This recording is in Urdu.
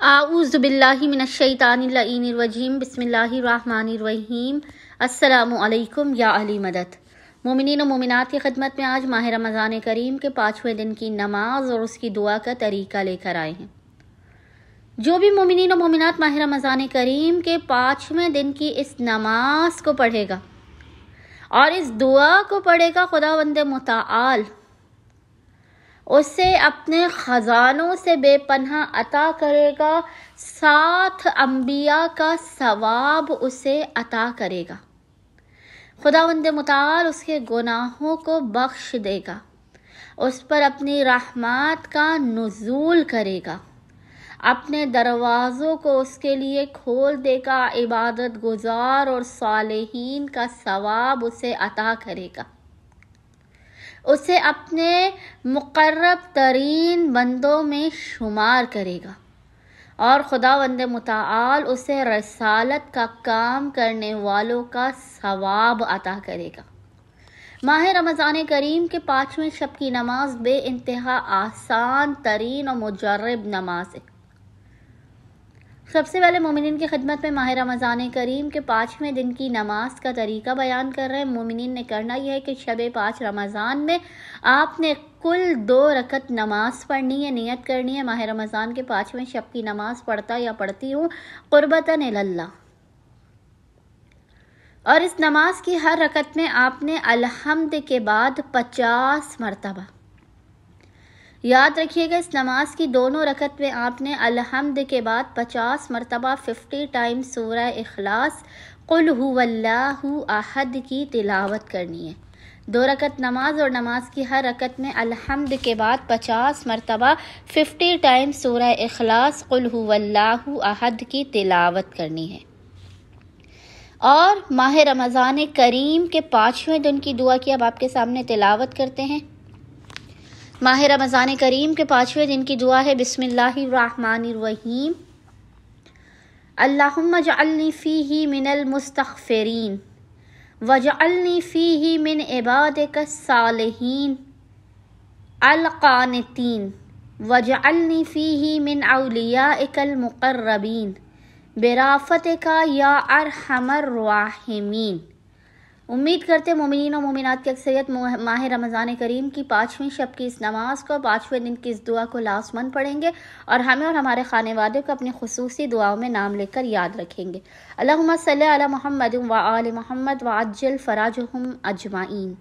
اعوذ باللہ من الشیطان اللعین الرجیم بسم اللہ الرحمن الرحیم۔ السلام علیکم یا علی مدد۔ مومنین و مومنات کی خدمت میں آج ماہ رمضان کریم کے 5ویں دن کی نماز اور اس کی دعا کا طریقہ لے کر آئے ہیں۔ جو بھی مومنین و مومنات ماہ رمضان کریم کے 5ویں دن کی اس نماز کو پڑھے گا اور اس دعا کو پڑھے گا، خداوند متعال اسے اپنے خزانوں سے بے پناہ عطا کرے گا، 7 انبیاء کا ثواب اسے عطا کرے گا۔ خداوند متعال اس کے گناہوں کو بخش دے گا، اس پر اپنی رحمات کا نزول کرے گا، اپنے دروازوں کو اس کے لیے کھول دے گا، عبادت گزار اور صالحین کا ثواب اسے عطا کرے گا، اسے اپنے مقرب ترین بندوں میں شمار کرے گا اور خداوند متعال اسے رسالت کا کام کرنے والوں کا ثواب عطا کرے گا۔ ماہ رمضان کریم کے 5ویں شب کی نماز بے انتہا آسان ترین اور مجرب نماز ہے۔ سب سے پہلے مومنین کی خدمت میں ماہ رمضان کریم کے 5ویں دن کی نماز کا طریقہ بیان کر رہے ہیں۔ مومنین نے کرنا یہ ہے کہ شب 5 رمضان میں آپ نے کل 2 رکعت نماز پڑھنی ہے، نیت کرنی ہے ماہ رمضان کے 5ویں شب کی نماز پڑھتا یا پڑھتی ہوں قربتاً اللہ، اور اس نماز کی ہر رکعت میں آپ نے الحمد کے بعد 50 مرتبہ، یاد رکھیے گا اس نماز کی دونوں رکعت میں آپ نے الحمد کے بعد 50 مرتبہ 50 ٹائمز سورہ اخلاص قل هو اللہ احد کی تلاوت کرنی ہے۔ 2 رکعت نماز اور نماز کی ہر رکعت میں الحمد کے بعد 50 مرتبہ 50 ٹائمز سورہ اخلاص قل هو اللہ احد کی تلاوت کرنی ہے۔ اور ماہ رمضان کریم کے 5ویں دن کی دعا کی اب آپ کے سامنے تلاوت کرتے ہیں۔ ماہ رمضان کریم کے 5ویں دن کی دعا ہے، بسم اللہ الرحمن الرحیم، اللہم اجعلنی فیہ من المستغفرین واجعلنی فیہ من عبادک الصالحین القانتین واجعلنی فیہ من اولیائک المقربین برأفتک یا ارحم الراحمین۔ امید کرتے مومنین و مومنات کی اکثریت ماہ رمضان کریم کی 5ویں شب کی اس نماز کو، 5ویں دن کی اس دعا کو لازماً پڑھیں گے اور ہمیں اور ہمارے خانے وادے کو اپنی خصوصی دعاؤں میں نام لے کر یاد رکھیں گے۔ اللہم صلی علی محمد و آل محمد وعجل فرجہم اجمعین۔